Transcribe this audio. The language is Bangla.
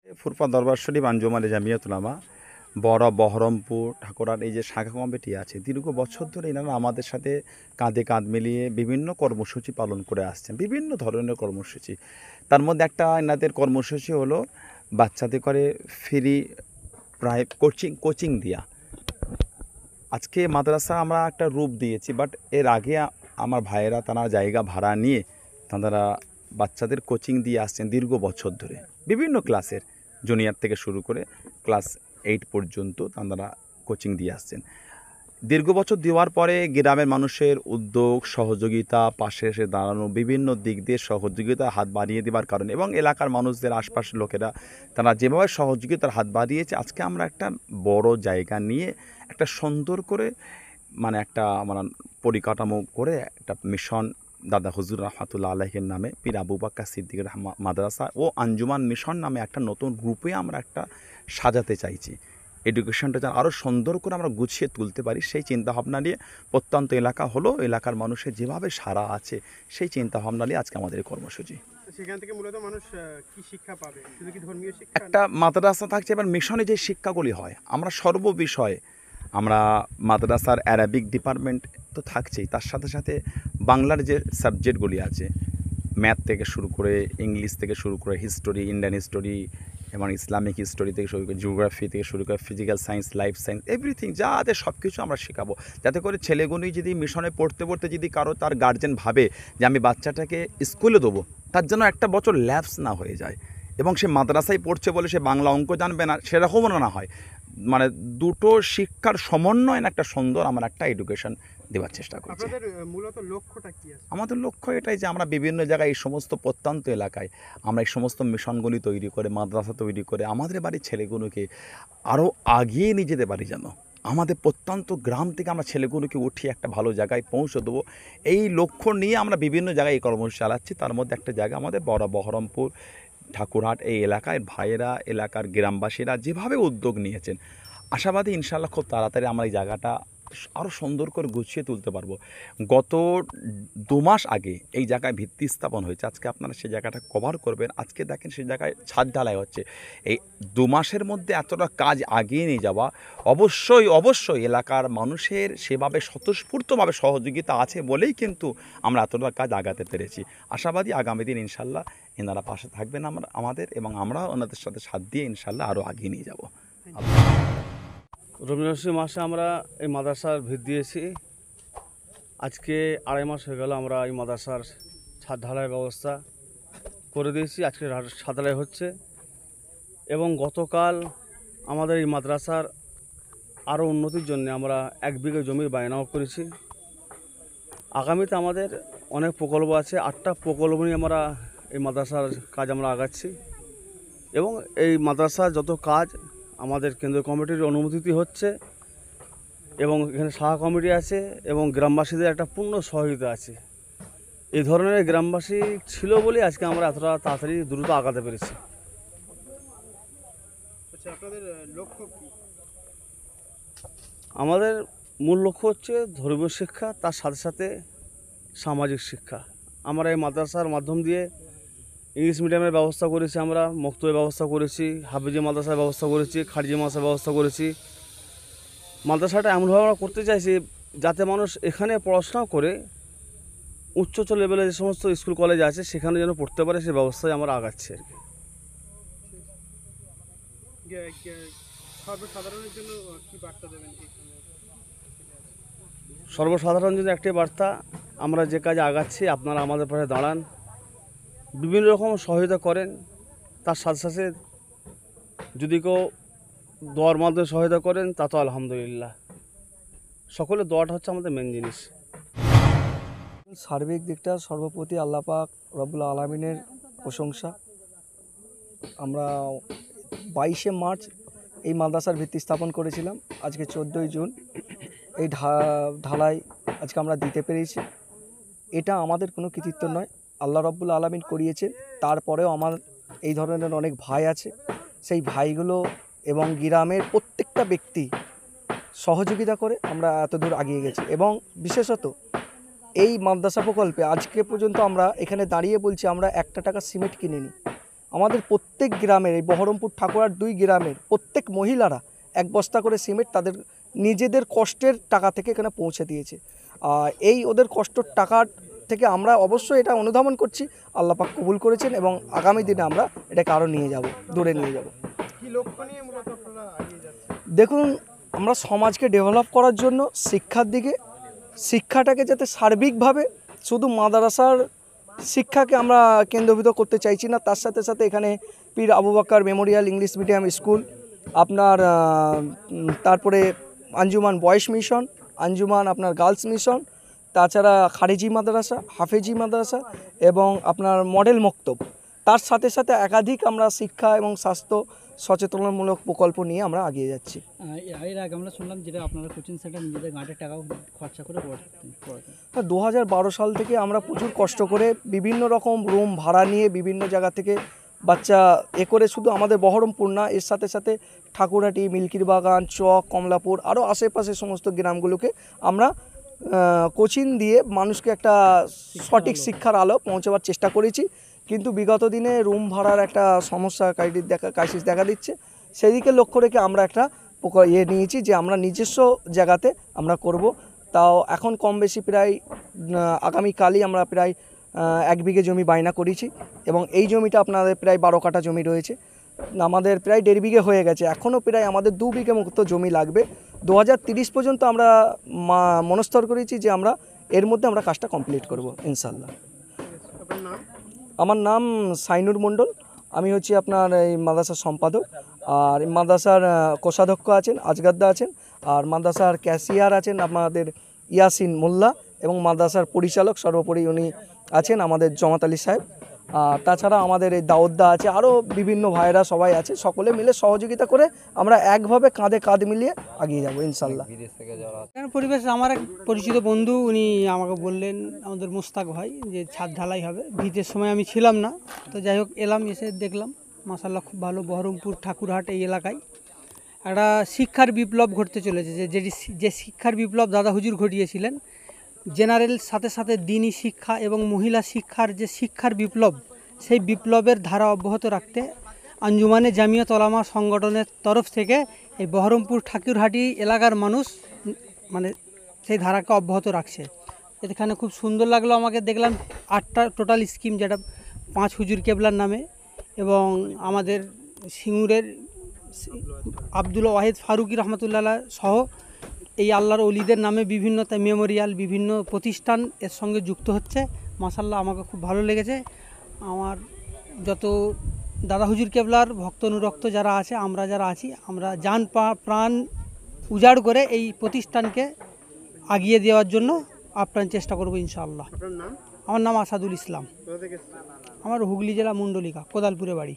ফুরফা দরবার শরীফ আঞ্জুমানে জামিয়াত উলামা বড় বহরমপুর ঠাকুরার এই যে শাখা কমিটি আছে, দীর্ঘ বছর ধরে এনারা আমাদের সাথে কাঁধে কাঁধ মিলিয়ে বিভিন্ন কর্মসূচি পালন করে আসছেন, বিভিন্ন ধরনের কর্মসূচি। তার মধ্যে একটা এনাদের কর্মসূচি হলো বাচ্চাদের করে ফ্রি প্রায় কোচিং দেওয়া। আজকে মাদ্রাসা আমরা একটা রূপ দিয়েছি, বাট এর আগে আমার ভাইয়েরা তারা জায়গা ভাড়া নিয়ে তারা বাচ্চাদের কোচিং দিয়ে আসছেন দীর্ঘ বছর ধরে, বিভিন্ন ক্লাসের জুনিয়র থেকে শুরু করে ক্লাস 8 পর্যন্ত তারা কোচিং দিয়ে আসছেন। দীর্ঘ বছর দেওয়ার পরে গ্রামের মানুষের উদ্যোগ, সহযোগিতা, পাশে এসে দাঁড়ানো, বিভিন্ন দিক দিয়ে সহযোগিতার হাত বাড়িয়ে দেওয়ার কারণে এবং এলাকার মানুষদের আশপাশের লোকেরা তারা যেভাবে সহযোগিতার হাত বাড়িয়েছে, আজকে আমরা একটা বড় জায়গা নিয়ে একটা সুন্দর করে একটা পরিকাঠামো করে একটা মিশন দাদা হুজুর রহমাতুল্লাহ আলাইহির নামে পীর আবু বকর সিদ্দিক মাদ্রাসা ও আঞ্জুমান মিশন নামে একটা নতুন গ্রুপে আমরা একটা সাজাতে চাইছি। এডুকেশনটা যেন আরও সুন্দর করে আমরা গুছিয়ে তুলতে পারি, সেই চিন্তাভাবনা নিয়ে প্রত্যন্ত এলাকা হলো এলাকার মানুষের যেভাবে সারা আছে সেই চিন্তাভাবনা নিয়ে আজকে আমাদের কর্মসূচি। সেখান থেকে মূলত মানুষ কি শিক্ষা পাবে? শুধু কি ধর্মীয় শিক্ষা? একটা মাদ্রাসা থাকছে, এবার মিশনে যে শিক্ষাগুলি হয় আমরা সর্ববিষয়ে আমরা মাদ্রাসার অ্যারাবিক ডিপার্টমেন্ট তো থাকছেই, তার সাথে সাথে বাংলার যে সাবজেক্টগুলি আছে, ম্যাথ থেকে শুরু করে ইংলিশ থেকে শুরু করে হিস্টোরি, ইন্ডিয়ান হিস্টোরি এবং ইসলামিক হিস্টোরি থেকে শুরু করে জিওগ্রাফি থেকে শুরু করে physical science, life science, everything যা আছে সব কিছু আমরা শেখাবো, যাতে করে ছেলেগুলি যদি মিশনে পড়তে পড়তে যদি কারো তার গার্জেন ভাবে যে আমি বাচ্চাটাকে স্কুলে দেবো, তার জন্য একটা বছর ল্যাপস না হয়ে যায় এবং সে মাদ্রাসায় পড়ছে বলে সে বাংলা অঙ্ক জানবে না, সেরকমও না হয়। দুটো শিক্ষার সমন্বয়ে একটা সুন্দর আমরা একটা এডুকেশন দেওয়ার চেষ্টা করছি। আপনাদের মূলত লক্ষ্যটা কি আছে? আমাদের লক্ষ্য এটাই যে আমরা বিভিন্ন জায়গায় এই সমস্ত প্রত্যন্ত এলাকায় আমরা এই সমস্ত মিশনগুলি তৈরি করে, মাদ্রাসা তৈরি করে আমাদের বাড়ির ছেলেগুলোকে আরও আগিয়ে নিয়ে যেতে পারি, যেন আমাদের প্রত্যন্ত গ্রাম থেকে আমরা ছেলেগুলোকে উঠিয়ে একটা ভালো জায়গায় পৌঁছে দেবো। এই লক্ষ্য নিয়ে আমরা বিভিন্ন জায়গায় এই কর্মসূচি চালাচ্ছি। তার মধ্যে একটা জায়গা আমাদের বড় বহরমপুর ঠাকুরহাট এই এলাকায় ভাইয়েরা, এলাকার গ্রামবাসীরা যেভাবে উদ্যোগ নিয়েছেন, আশাবাদী ইনশাআল্লাহ খুব তাড়াতাড়ি আমরা এই জায়গাটা আরও সুন্দর করে গুছিয়ে তুলতে পারবো। গত 2 মাস আগে এই জায়গায় ভিত্তি স্থাপন হয়েছে, আজকে আপনারা সেই জায়গাটা কভার করবেন। আজকে দেখেন সেই জায়গায় ছাদ ঢালাই হচ্ছে। এই 2 মাসের মধ্যে এতটা কাজ আগিয়ে নিয়ে যাওয়া, অবশ্যই এলাকার মানুষের সেভাবে স্বতঃস্ফূর্তভাবে সহযোগিতা আছে বলেই কিন্তু আমরা এতটা কাজ আগাতে পেরেছি। আশাবাদী আগামী দিন ইনশাআল্লাহ এনারা পাশে থাকবেন আমাদের, এবং আমরাও ওনাদের সাথে সাথ দিয়ে ইনশাআল্লাহ আরও আগিয়ে নিয়ে যাব। রমজান মাসে আমরা এই মাদ্রাসার ভিত দিয়েছি। আজকে 2.5 মাস হয়ে গেল আমরা এই মাদ্রাসার ছাদ ঢালাইয়ের ব্যবস্থা করে দিয়েছি। আজকে ছাদ ঢালাই হচ্ছে এবং গতকাল আমাদের এই মাদ্রাসার আরও উন্নতির জন্য আমরা 1 বিঘা জমির বায়নাও করেছি। আগামীতে আমাদের অনেক প্রকল্প আছে, 8টা প্রকল্প নিয়ে আমরা এই মাদ্রাসার কাজ আমরা আগাচ্ছি এবং এই মাদ্রাসার যত কাজ আমাদের কেন্দ্রীয় কমিটির অনুমোদিত হচ্ছে এবং এখানে শাখা কমিটি আছে এবং গ্রামবাসীদের একটা পূর্ণ সহযোগিতা আছে। এই ধরনের গ্রামবাসী ছিল বলে আজকে আমরা এতটা তাড়াতাড়ি দ্রুত আগাতে পেরেছি। আচ্ছা, আপনাদের লক্ষ্য কি? আমাদের মূল লক্ষ্য হচ্ছে ধর্মীয় শিক্ষা, তার সাথে সাথে সামাজিক শিক্ষা। আমরা এই মাদ্রাসার মাধ্যম দিয়ে ইংলিশ মিডিয়ামের ব্যবস্থা করেছি, আমরা মক্তবের ব্যবস্থা করেছি, হাফিজি মাদ্রাসার ব্যবস্থা করেছি, খারিজি মাদ্রাসার ব্যবস্থা করেছি। মাদ্রাসাটা এমনভাবে আমরা করতে চাইছি যাতে মানুষ এখানে পড়াশোনা করে উচ্চ লেভেলে যে সমস্ত স্কুল কলেজ আছে সেখানে যেন পড়তে পারে, সে ব্যবস্থায় আমরা আগাচ্ছি আর কি। সর্বসাধারণের জন্য কি বার্তা দেবেন? সর্বসাধারণ জন্য একটি বার্তা, আমরা যে কাজে আগাচ্ছি আপনারা আমাদের পাশে দাঁড়ান, বিভিন্ন রকম সহায়তা করেন। তার সাথে সাথে যদি কেউ দোয়ার মাধ্যমে সহায়তা করেন তা তো আলহামদুলিল্লাহ। সকলে দোয়াটা হচ্ছে আমাদের মেন জিনিস। সার্বিক দিকটা সর্বপ্রতি আল্লাহ পাক রব্বুল আলামিনের প্রশংসা। আমরা 22শে মার্চ এই মাদ্রাসার ভিত্তি স্থাপন করেছিলাম। আজকে 14ই জুন এই ঢালাই আজকে আমরা দিতে পেরেছি। এটা আমাদের কোনো কৃতিত্ব নয়, আল্লাহ রব্বুল আলামিন করিয়েছেন। তারপরেও আমার এই ধরনের অনেক ভাই আছে, সেই ভাইগুলো এবং গ্রামের প্রত্যেকটা ব্যক্তি সহযোগিতা করে আমরা এত দূর এগিয়ে গেছি। এবং বিশেষত এই মাদ্রাসা প্রকল্পে আজকে পর্যন্ত আমরা এখানে দাঁড়িয়ে বলছি আমরা 1 টাকা সিমেন্ট কিনিনি। আমাদের প্রত্যেক গ্রামের এই বহরমপুর ঠাকুরার 2 গ্রামের প্রত্যেক মহিলারা 1 বস্তা করে সিমেন্ট তাদের নিজেদের কষ্টের টাকা থেকে এখানে পৌঁছে দিয়েছে। এই ওদের কষ্টের টাকা থেকে আমরা অবশ্যই এটা অনুধাবন করছি, আল্লাহ পাক কবুল করেছেন এবং আগামী দিনে আমরা এটাকে আরও নিয়ে যাব, দূরে নিয়ে যাব। কি লক্ষ্য নিয়ে মূলত আপনারা এগিয়ে যাচ্ছেন? দেখুন, আমরা সমাজকে ডেভেলপ করার জন্য শিক্ষার দিকে, শিক্ষাটাকে যাতে সার্বিকভাবে শুধু মাদ্রাসার শিক্ষাকে আমরা কেন্দ্রীভূত করতে চাইছি না, তার সাথে সাথে এখানে Pir Abu Bakr memorial English medium school, আপনার তারপরে আঞ্জুমান বয়েজ মিশন, আঞ্জুমান আপনার গার্লস মিশন, তাছাড়া খারেজি মাদ্রাসা, হাফেজি মাদ্রাসা এবং আপনার মডেল মক্তব, তার সাথে সাথে একাধিক আমরা শিক্ষা এবং স্বাস্থ্য সচেতনমূলক প্রকল্প নিয়ে আমরা এগিয়ে যাচ্ছি। এর আগে আমরা শুনলাম যেটা আপনারা কোচিং সেন্টার নিজেদের গাঁটের টাকা খরচা করে পড়াতেন। 2012 সাল থেকে আমরা প্রচুর কষ্ট করে বিভিন্ন রকম রুম ভাড়া নিয়ে বিভিন্ন জায়গা থেকে বাচ্চা করে শুধু আমাদের বহরমপুর না, এর সাথে সাথে ঠাকুরহাটি, মিল্কির বাগান, চক, কমলাপুর আরও আশেপাশে সমস্ত গ্রামগুলোকে আমরা কোচিং দিয়ে মানুষকে একটা সঠিক শিক্ষার আলো পৌঁছাবার চেষ্টা করেছি। কিন্তু বিগত দিনে রুম ভাড়ার একটা সমস্যা ক্রাইসিস দেখা দিচ্ছে, সেদিকে লক্ষ্য রেখে আমরা একটা নিয়েছি যে আমরা নিজস্ব জায়গাতে আমরা করব। তাও এখন কম বেশি প্রায় আগামীকালই আমরা প্রায় 1 বিঘে জমি বায়না করেছি এবং এই জমিটা আপনাদের প্রায় 12 কাঠা জমি রয়েছে, আমাদের প্রায় 1.5 বিঘে হয়ে গেছে, এখনও প্রায় আমাদের 2 বিঘে মতো জমি লাগবে। 2030 পর্যন্ত আমরা মনস্থর করেছি যে আমরা এর মধ্যে আমরা কাজটা কমপ্লিট করব ইনশাল্লাহ। আপনার নাম? আমার নাম সাইনুর মণ্ডল, আমি হচ্ছি আপনার এই মাদ্রাসার সম্পাদক, আর মাদ্রাসার কোষাধ্যক্ষ আছেন আজগাদ্দা আছেন, আর মাদ্রাসার ক্যাশিয়ার আছেন আমাদের ইয়াসিন মোল্লা এবং মাদ্রাসার পরিচালক সর্বোপরি উনি আছেন আমাদের জমাত আলী সাহেব। আর তাছাড়া আমাদের এই দাউদ্দা আছে, আরও বিভিন্ন ভাইরা সবাই আছে, সকলে মিলে সহযোগিতা করে আমরা একভাবে কাঁধে কাঁধ মিলিয়ে এগিয়ে যাবো ইনশাল্লাহ। এখানে পরিবেশ আমার এক পরিচিত বন্ধু উনি আমাকে বললেন, আমাদের মোস্তাক ভাই, যে ছাদ ঢালাই হবে। ভিতের সময় আমি ছিলাম না, তো যাই হোক এলাম, এসে দেখলাম মাশাআল্লাহ খুব ভালো। বহরমপুর ঠাকুরহাট এই এলাকায় একটা শিক্ষার বিপ্লব ঘটতে চলেছে, যে শিক্ষার বিপ্লব দাদা হুজুর ঘটিয়েছিলেন। জেনারেল সাথে সাথে দিনী শিক্ষা এবং মহিলা শিক্ষার যে শিক্ষার বিপ্লব, সেই বিপ্লবের ধারা অব্যাহত রাখতে আঞ্জুমানে জামিয়াত ওলামা সংগঠনের তরফ থেকে এই বহরমপুর ঠাকুরহাটি এলাকার মানুষ মানে সেই ধারাকে অব্যাহত রাখছে। এখানে খুব সুন্দর লাগলো আমাকে, দেখলাম 8টা টোটাল স্কিম, যেটা 5 হুজুর কেবলার নামে এবং আমাদের সিঙ্গুরের আব্দুল ওয়াহিদ ফারুকি রহমতুল্লাহ সহ এই আল্লাহর অলিদের নামে বিভিন্ন মেমোরিয়াল, বিভিন্ন প্রতিষ্ঠান এর সঙ্গে যুক্ত হচ্ছে। মাশাআল্লাহ আমাকে খুব ভালো লেগেছে। আমার যত দাদা হুজুর কেবলার ভক্ত অনুরক্ত যারা আছে, আমরা যারা আছি, আমরা জান প্রাণ উজাড় করে এই প্রতিষ্ঠানকে আগিয়ে দেওয়ার জন্য আপ্রাণ চেষ্টা করব ইনশাআল্লাহ। আপনার নাম? আমার নাম আসাদুল ইসলাম, কোথা থেকে এসেছেন? আমার হুগলি জেলা মুন্ডলিকা, কোদালপুরে বাড়ি।